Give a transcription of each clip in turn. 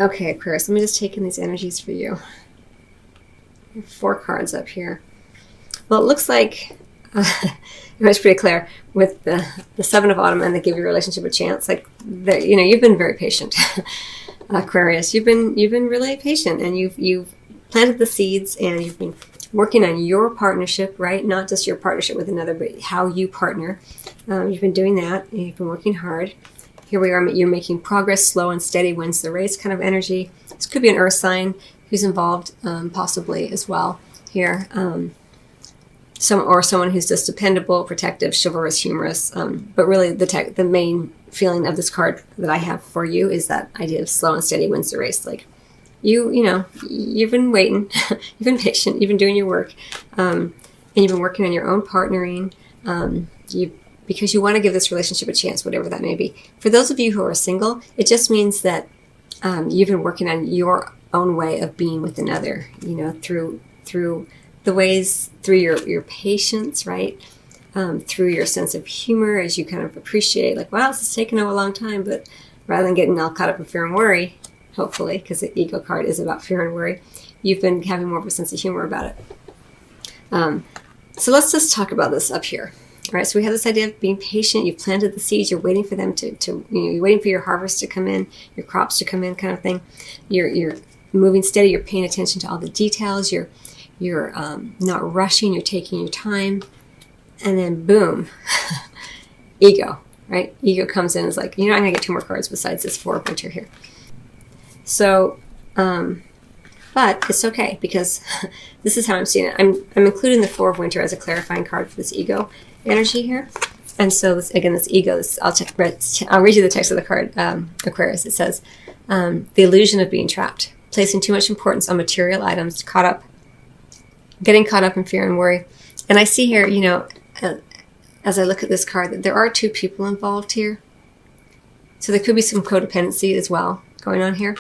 Okay, Aquarius, let me just take in these energies for you. 4 cards up here. Well, it looks like it was pretty clear with the 7 of Autumn and the give your relationship a chance. Like, you've been very patient, Aquarius. You've been really patient, and you've planted the seeds, and you've been working on your partnership, right? Not just your partnership with another, but how you partner. You've been doing that, and you've been working hard. Here we are, you're making progress. Slow and steady wins the race kind of energy. This could be an earth sign who's involved, possibly as well here. Someone who's just dependable, protective, chivalrous, humorous. But really the main feeling of this card that I have for you is that idea of slow and steady wins the race. Like, you've been waiting, you've been patient, you've been doing your work, and you've been working on your own partnering, because you want to give this relationship a chance, whatever that may be. For those of you who are single, it just means that you've been working on your own way of being with another, through the ways, through your patience, right? Through your sense of humor, as you kind of appreciate, like, wow, this is taking a long time, but rather than getting all caught up in fear and worry, hopefully, because the ego card is about fear and worry, you've been having more of a sense of humor about it. So let's just talk about this up here. All right, so we have this idea of being patient. You've planted the seeds. You're waiting for them you're waiting for your harvest to come in, your crops to come in, kind of thing. You're moving steady. You're paying attention to all the details. You're not rushing. You're taking your time, and then boom, ego. Right, ego comes in. Is like, I'm gonna get 2 more cards besides this 4 of Winter here. So, but it's okay, because this is how I'm seeing it. I'm including the 4 of Winter as a clarifying card for this ego energy here. And so this ego, I'll read you the text of the card, Aquarius. It says, the illusion of being trapped, placing too much importance on material items, getting caught up in fear and worry. And I see here, as I look at this card, that there are 2 people involved here. So there could be some codependency as well going on here.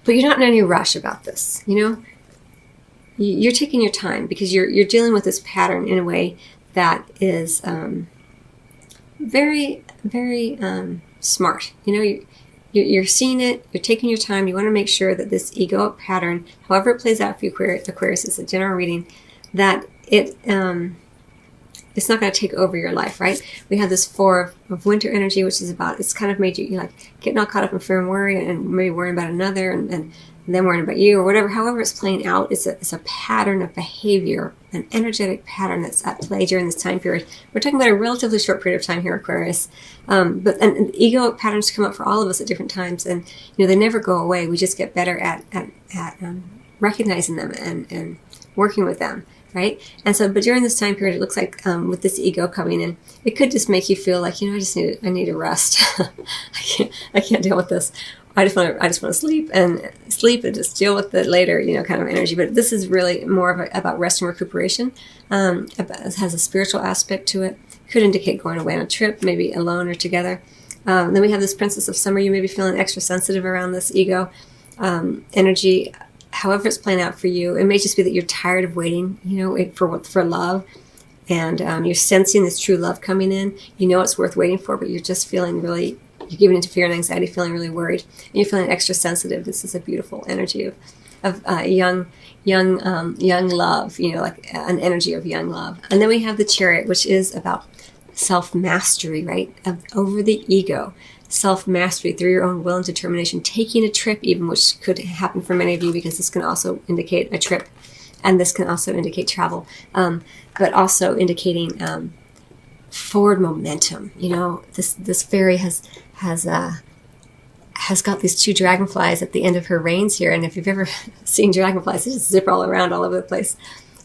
But you're not in any rush about this, You're taking your time, because you're dealing with this pattern in a way that is very, very smart. You're seeing it, you're taking your time. You want to make sure that this ego pattern, however it plays out for you, Aquarius, is a general reading, that it's not going to take over your life, right? We have this 4 of Winter energy, which is about, it's kind of made you like getting all caught up in fear and worry, and maybe worrying about another, and them worrying about you, or whatever. However it's playing out, it's a pattern of behavior, an energetic pattern that's at play during this time period. We're talking about a relatively short period of time here, Aquarius. And egoic patterns come up for all of us at different times, and they never go away. We just get better at recognizing them and working with them. Right? And so, but during this time period, it looks like with this ego coming in, it could just make you feel like, I need a rest. I can't deal with this. I just want to sleep and just deal with it later, kind of energy. But this is really more about rest and recuperation. It has a spiritual aspect to it. Could indicate going away on a trip, maybe alone or together. Then we have this Princess of Summer. You may be feeling extra sensitive around this ego energy. However it's playing out for you, it may just be that you're tired of waiting, for love, and you're sensing this true love coming in. It's worth waiting for, but you're just feeling really, you're giving into fear and anxiety, feeling really worried, and you're feeling extra sensitive. This is a beautiful energy of young love, like an energy of young love. And then we have the Chariot, which is about self-mastery, right, over the ego. Self-mastery through your own will and determination, taking a trip even, which could happen for many of you, because this can also indicate a trip, and this can also indicate travel, but also indicating forward momentum. This fairy has got these 2 dragonflies at the end of her reins here, and if you've ever seen dragonflies, they just zip all around all over the place.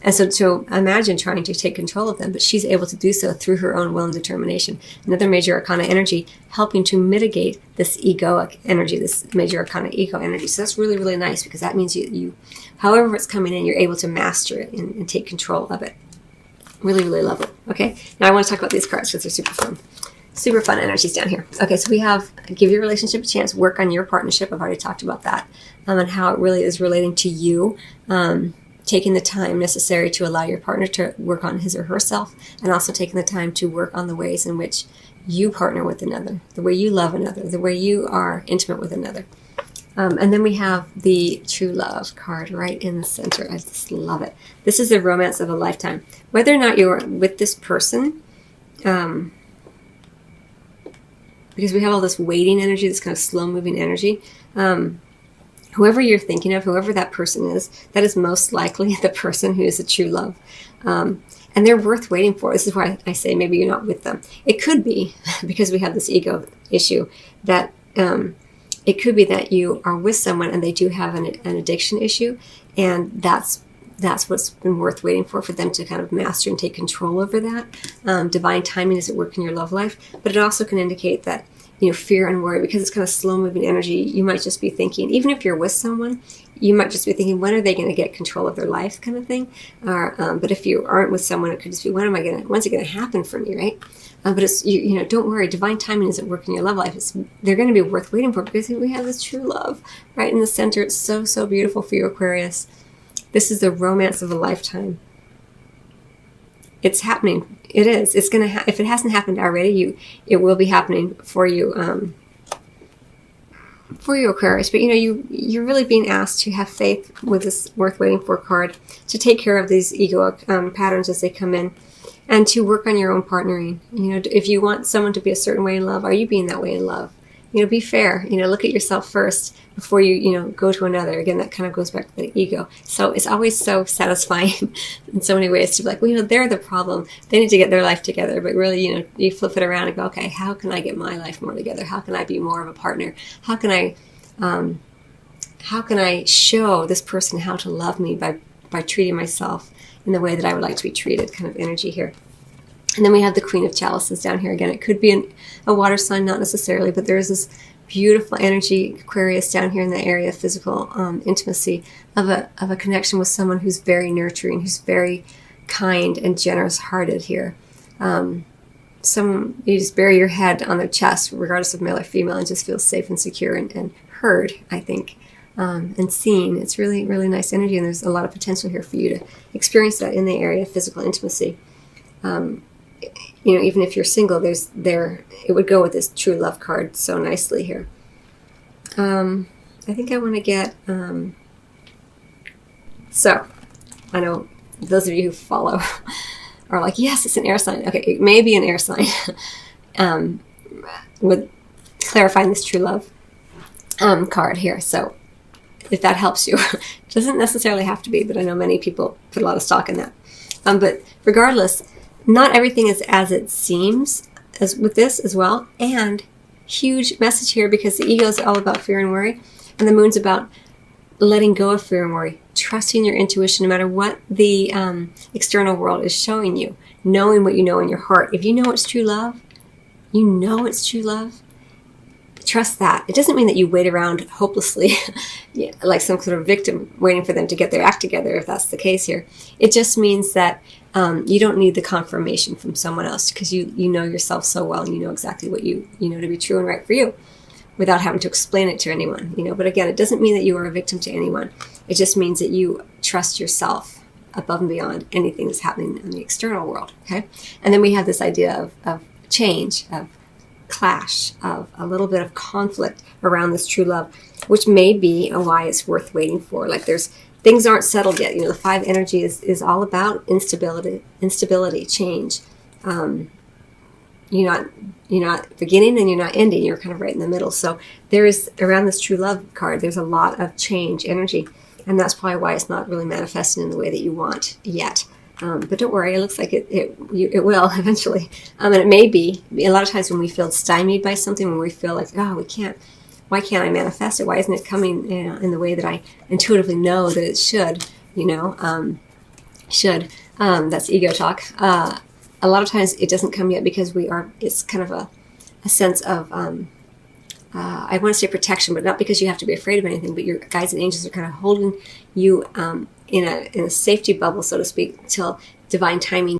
And so imagine trying to take control of them, but she's able to do so through her own will and determination. Another major arcana energy helping to mitigate this egoic energy, this major arcana ego energy. So that's really, really nice, because that means you however it's coming in, you're able to master it and take control of it. Really, really lovely. Okay, now I want to talk about these cards because they're super fun. Super fun energies down here. Okay, so we have give your relationship a chance, work on your partnership. I've already talked about that, and how it really is relating to you. Taking the time necessary to allow your partner to work on his or herself, and also taking the time to work on the ways in which you partner with another, the way you love another, the way you are intimate with another. And then we have the true love card right in the center. I just love it. This is the romance of a lifetime. Whether or not you're with this person, because we have all this waiting energy, this kind of slow moving energy, whoever you're thinking of, whoever that person is, that is most likely the person who is a true love. And they're worth waiting for. This is why I say maybe you're not with them. It could be, because we have this ego issue, that it could be that you are with someone and they do have an addiction issue, and that's what's been worth waiting for them to kind of master and take control over that. Divine timing is at work in your love life, but it also can indicate that, fear and worry, because it's kind of slow moving energy. You might just be thinking, even if you're with someone, you might just be thinking, when are they going to get control of their life, kind of thing. But if you aren't with someone, it could just be, when's it going to happen for me, right? But it's, don't worry. Divine timing is at work in your love life. They're going to be worth waiting for, because we have this true love right in the center. It's so, so beautiful for you, Aquarius. This is the romance of a lifetime. It's happening. It is. It's going to. If it hasn't happened already, it will be happening for you. For you, Aquarius. But you're really being asked to have faith with this worth waiting for card, to take care of these ego patterns as they come in, and to work on your own partnering. If you want someone to be a certain way in love, are you being that way in love? Be fair. Look at yourself first before you go to another. Again, that kind of goes back to the ego. So it's always so satisfying in so many ways to be like, they're the problem. They need to get their life together. But really, you flip it around and go, okay, how can I get my life more together? How can I be more of a partner? How can I show this person how to love me by treating myself in the way that I would like to be treated? Kind of energy here. And then we have the Queen of Chalices down here. Again, it could be a water sign, not necessarily, but there is this beautiful energy, Aquarius, down here in the area of physical intimacy, of a connection with someone who's very nurturing, who's very kind and generous-hearted here. You just bury your head on their chest, regardless of male or female, and just feel safe and secure and heard, I think, and seen. It's really, really nice energy, and there's a lot of potential here for you to experience that in the area of physical intimacy. Even if you're single, it would go with this true love card so nicely here. I think I want to get, so I know those of you who follow are like, yes, it's an air sign. Okay, it may be an air sign. With clarifying this true love card here. So if that helps you, it doesn't necessarily have to be, but I know many people put a lot of stock in that. But regardless, not everything is as it seems, as with this as well. And huge message here, because the ego is all about fear and worry, and the moon's about letting go of fear and worry, trusting your intuition no matter what the external world is showing you, knowing what you know in your heart. If you know it's true love, you know it's true love, trust that. It doesn't mean that you wait around hopelessly like some sort of victim waiting for them to get their act together, if that's the case here. It just means that you don't need the confirmation from someone else, because you know yourself so well, and you know exactly what you know to be true and right for you, without having to explain it to anyone. But again, it doesn't mean that you are a victim to anyone. It just means that you trust yourself above and beyond anything that's happening in the external world. Okay, and then we have this idea of change, of clash, of a little bit of conflict around this true love, which may be why it's worth waiting for. Like things aren't settled yet. The 5 energy is all about instability, change. You're not beginning and you're not ending. You're kind of right in the middle. So there is, around this true love card, there's a lot of change energy, and that's probably why it's not really manifesting in the way that you want yet. But don't worry, it looks like it will eventually. And it may be, a lot of times when we feel stymied by something, when we feel like, why can't I manifest it? Why isn't it coming in the way that I intuitively know that it should? That's ego talk. A lot of times it doesn't come yet because it's kind of a sense of, I want to say protection, but not because you have to be afraid of anything, but your guides and angels are kind of holding you in a safety bubble, so to speak, till divine timing